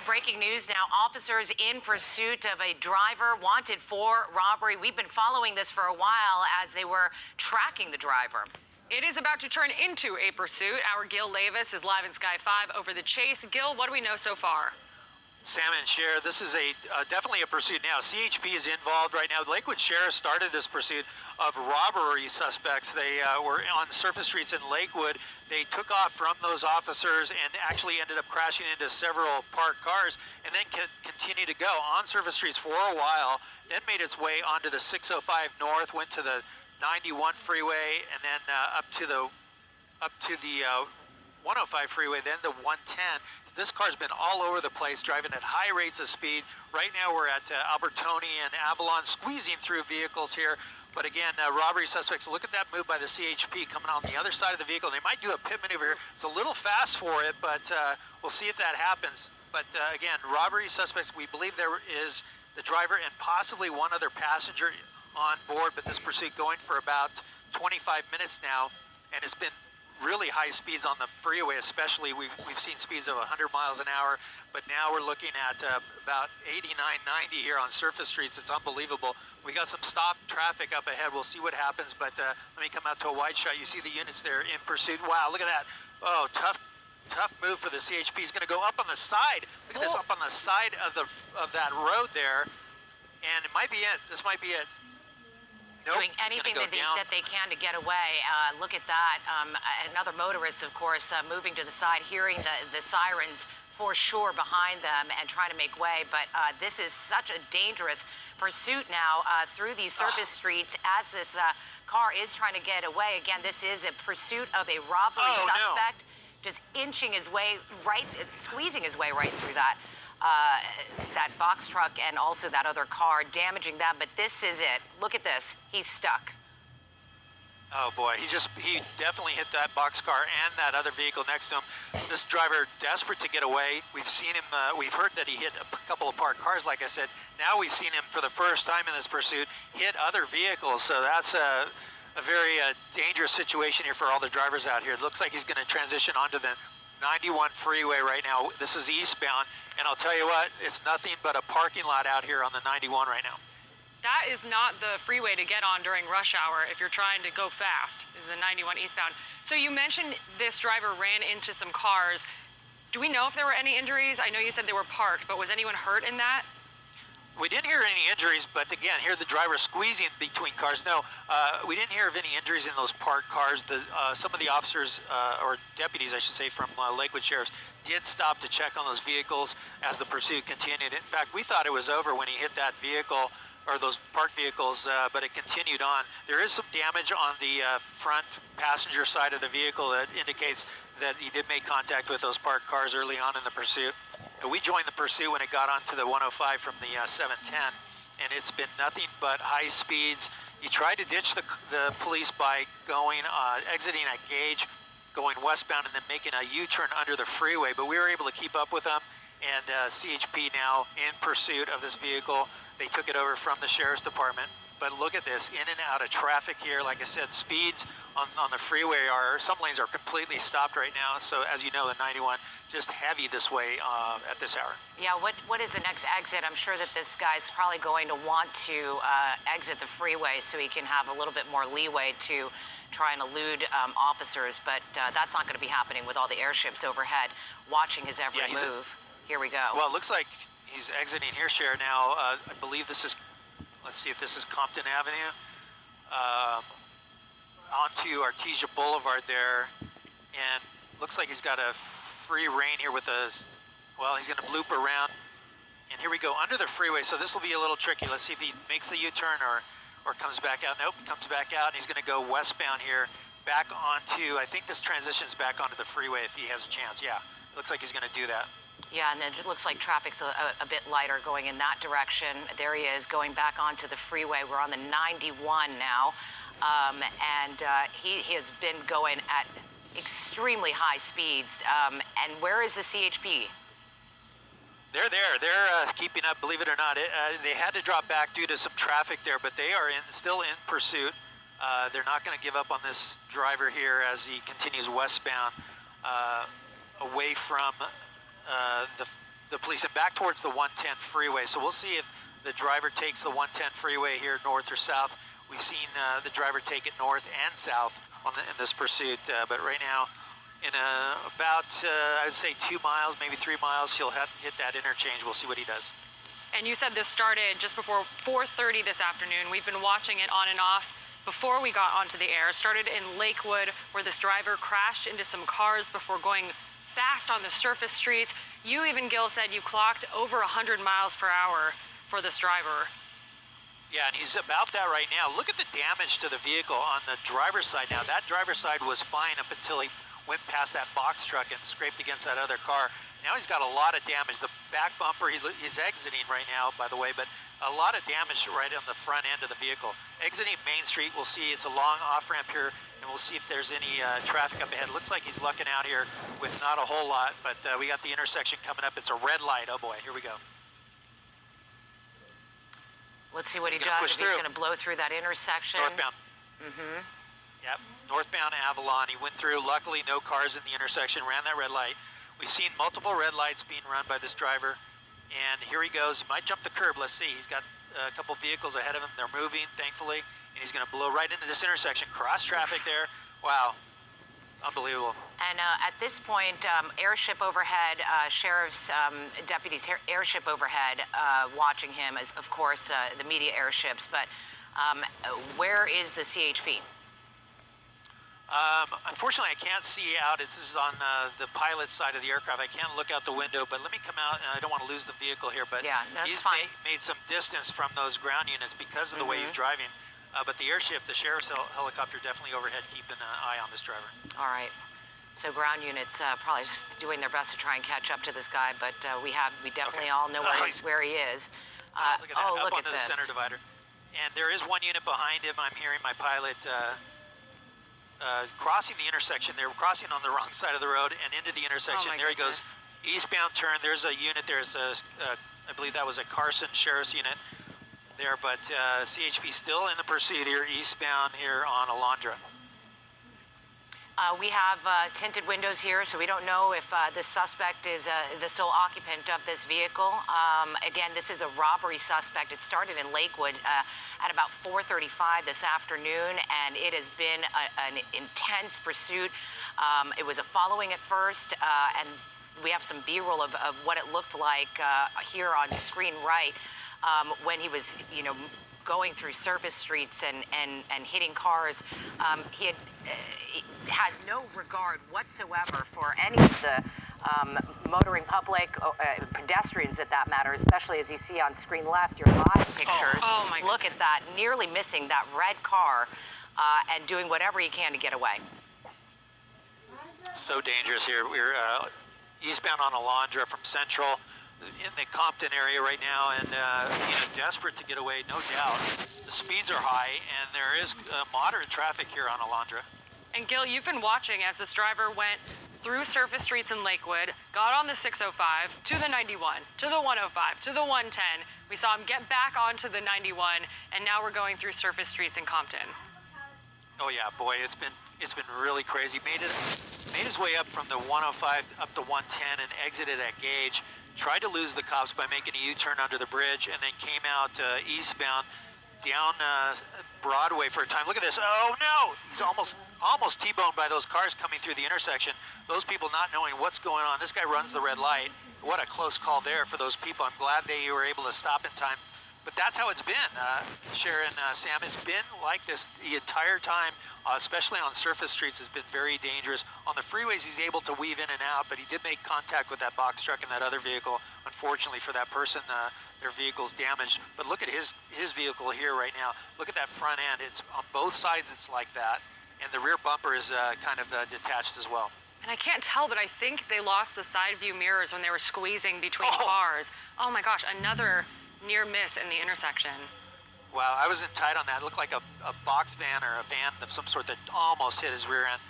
breaking news now. Officers in pursuit of a driver wanted for robbery. We've been following this for a while as they were tracking the driver. It is about to turn into a pursuit. Our Gil Levis is live in Sky 5 over the chase. Gil, what do we know so far? Sam and Sheriff, this is definitely a pursuit now. CHP is involved right now. Lakewood Sheriff started this pursuit of robbery suspects. They were on surface streets in Lakewood. They took off from those officers and actually ended up crashing into several parked cars and then continued to go on surface streets for a while, then made its way onto the 605 North, went to the 91 freeway, and then up to the 105 freeway, then the 110. This car's been all over the place, driving at high rates of speed. Right now we're at Albertoni and Avalon, squeezing through vehicles here. But again, robbery suspects, look at that move by the CHP coming on the other side of the vehicle. They might do a pit maneuver here. It's a little fast for it, but we'll see if that happens. But again, robbery suspects, we believe there is the driver and possibly one other passenger on board, but this pursuit going for about 25 minutes now, and it's been really high speeds on the freeway, especially. We've seen speeds of 100 miles an hour, but now we're looking at about 89, 90 here on surface streets. It's unbelievable. We got some stop traffic up ahead. We'll see what happens, but let me come out to a wide shot. You see the units there in pursuit. Wow, look at that. Oh, tough move for the CHP. He's going to go up on the side. Look at this, up on the side of that road there, and it might be it. This might be it. Nope, doing anything that they can to get away. Look at that. Another motorist, of course, moving to the side, hearing the sirens for sure behind them and trying to make way. But this is such a dangerous pursuit now through these surface streets as this car is trying to get away. Again, this is a pursuit of a robbery suspect, just inching his way squeezing his way right through that box truck and also that other car, damaging that. But this is it. Look at this. He's stuck. Oh boy, he definitely hit that boxcar and that other vehicle next to him. This driver desperate to get away. We've seen him, we've heard that he hit a couple of parked cars, like I said. Now we've seen him for the first time in this pursuit hit other vehicles. So that's a very dangerous situation here for all the drivers out here. It looks like he's going to transition onto the 91 freeway right now. This is eastbound, and I'll tell you what, it's nothing but a parking lot out here on the 91 right now. That is not the freeway to get on during rush hour if you're trying to go fast, is the 91 eastbound. So you mentioned this driver ran into some cars. Do we know if there were any injuries? I know you said they were parked, but was anyone hurt in that? We didn't hear any injuries, but again, hear the driver squeezing between cars. No, we didn't hear of any injuries in those parked cars. Some of the officers, or deputies, I should say, from Lakewood Sheriff's did stop to check on those vehicles as the pursuit continued. In fact, we thought it was over when he hit that vehicle, or those parked vehicles, but it continued on. There is some damage on the front passenger side of the vehicle that indicates that he did make contact with those parked cars early on in the pursuit. We joined the pursuit when it got onto the 105 from the 710, and it's been nothing but high speeds. He tried to ditch the police by going, exiting at Gage, going westbound, and then making a U-turn under the freeway, but we were able to keep up with him, and CHP now in pursuit of this vehicle. They took it over from the Sheriff's Department. But look at this, in and out of traffic here. Like I said, speeds on the freeway some lanes are completely stopped right now. So as you know, the 91 just heavy this way at this hour. Yeah, what is the next exit? I'm sure that this guy's probably going to want to exit the freeway so he can have a little bit more leeway to try and elude officers. But that's not going to be happening with all the airships overhead watching his every move. Here we go. Well, it looks like he's exiting here, Cher. Now, I believe this is, let's see if this is Compton Avenue, onto Artesia Boulevard there, and looks like he's got a free rein here with well, he's going to loop around, and here we go, under the freeway, so this will be a little tricky. Let's see if he makes the U-turn or comes back out. Nope, comes back out, and he's going to go westbound here, back onto, I think this transitions back onto the freeway if he has a chance. Yeah, looks like he's going to do that. Yeah, and it looks like traffic's a bit lighter going in that direction. There he is, going back onto the freeway. We're on the 91 now, and he has been going at extremely high speeds. And where is the CHP? They're there. They're keeping up, believe it or not. They had to drop back due to some traffic there, but they are still in pursuit. They're not going to give up on this driver here as he continues westbound away from the police and back towards the 110 freeway. So we'll see if the driver takes the 110 freeway here north or south. We've seen the driver take it north and south in this pursuit, but right now, in about, I would say 2 miles, maybe 3 miles, he'll hit that interchange. We'll see what he does. And you said this started just before 4:30 this afternoon. We've been watching it on and off before we got onto the air. It started in Lakewood, where this driver crashed into some cars before going fast on the surface streets. You even, Gil, said you clocked over 100 miles per hour for this driver. Yeah, and he's about that right now. Look at the damage to the vehicle on the driver's side now. That driver's side was fine up until he went past that box truck and scraped against that other car. Now he's got a lot of damage. The back bumper, he's exiting right now, by the way, but a lot of damage right on the front end of the vehicle. Exiting Main Street, we'll see it's a long off-ramp here, and we'll see if there's any traffic up ahead. Looks like he's lucking out here with not a whole lot, but we got the intersection coming up. It's a red light. Oh boy, here we go. Let's see what he does, if he's going to blow through that intersection. Northbound. Mm-hmm. Yep, northbound Avalon. He went through. Luckily, no cars in the intersection. Ran that red light. We've seen multiple red lights being run by this driver. And here he goes. He might jump the curb. Let's see. He's got a couple vehicles ahead of him. They're moving, thankfully. And he's going to blow right into this intersection. Cross traffic there. Wow. Unbelievable. And at this point, airship overhead, sheriff's deputies, airship overhead, watching him, as, of course, the media airships. But where is the CHP? Unfortunately, I can't see out. This is on the pilot side of the aircraft. I can't look out the window, but let me come out, and I don't want to lose the vehicle here. But yeah, that's he's fine. Made some distance from those ground units because of the way he's driving. But the airship, the sheriff's helicopter, definitely overhead, keeping an eye on this driver. All right. So ground units probably just doing their best to try and catch up to this guy, but we definitely all know where he is. Look at that, up look onto at the this. center divider. And there is one unit behind him. I'm hearing my pilot crossing the intersection. They're crossing on the wrong side of the road and into the intersection. Oh, there he goes. Eastbound turn. There's a unit. There's I believe that was a Carson Sheriff's unit there, but CHP still in the pursuit here, eastbound here on Alondra. We have tinted windows here, so we don't know if this suspect is the sole occupant of this vehicle. Again, this is a robbery suspect. It started in Lakewood at about 4:35 this afternoon, and it has been an intense pursuit. It was a following at first, and we have some B-roll of what it looked like here on screen right when he was, going through surface streets and hitting cars. He has no regard whatsoever for any of the motoring public, pedestrians at that matter, especially as you see on screen left, your live pictures. Oh my Look at that, nearly missing that red car and doing whatever he can to get away. So dangerous here. We're eastbound on Alondra from Central in the Compton area right now, and desperate to get away, no doubt. The speeds are high, and there is moderate traffic here on Alondra. And Gil, you've been watching as this driver went through surface streets in Lakewood, got on the 605, to the 91, to the 105, to the 110. We saw him get back onto the 91, and now we're going through surface streets in Compton. Oh yeah, boy, it's been really crazy. Made his way up from the 105 up to 110 and exited at Gage. Tried to lose the cops by making a U-turn under the bridge, and then came out eastbound down Broadway for a time. Look at this. Oh no! He's almost T-boned by those cars coming through the intersection. Those people not knowing what's going on. This guy runs the red light. What a close call there for those people. I'm glad they were able to stop in time. But that's how it's been, Sharon, Sam. It's been like this the entire time, especially on surface streets. It's been very dangerous. On the freeways, he's able to weave in and out, but he did make contact with that box truck and that other vehicle. Unfortunately for that person, their vehicle's damaged. But look at his vehicle here right now. Look at that front end. It's on both sides. It's like that, and the rear bumper is kind of detached as well. And I can't tell, but I think they lost the side view mirrors when they were squeezing between cars. Oh my gosh, another near miss in the intersection. Wow, I wasn't tight on that. It looked like a box van or a van of some sort that almost hit his rear end.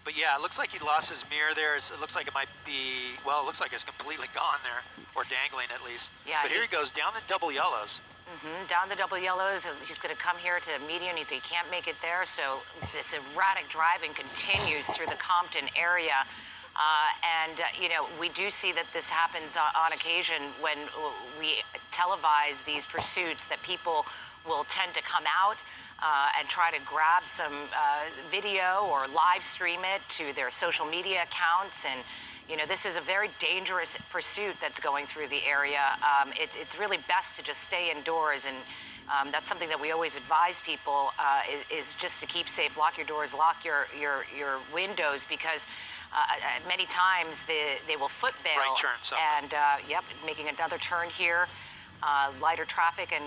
But yeah, it looks like he lost his mirror there. It looks like it might be, well, it looks like it's completely gone there, or dangling at least. Yeah. But here he goes, down the double yellows. Down the double yellows. He's going to come here to median. He can't make it there, so this erratic driving continues through the Compton area. We do see that this happens on occasion when we televise these pursuits, that people will tend to come out and try to grab some video or live stream it to their social media accounts. And, this is a very dangerous pursuit that's going through the area. It's really best to just stay indoors, and that's something that we always advise people is just to keep safe. Lock your doors, lock your windows, because many times they will foot bail. Right turn, something. And, making another turn here. Lighter traffic, and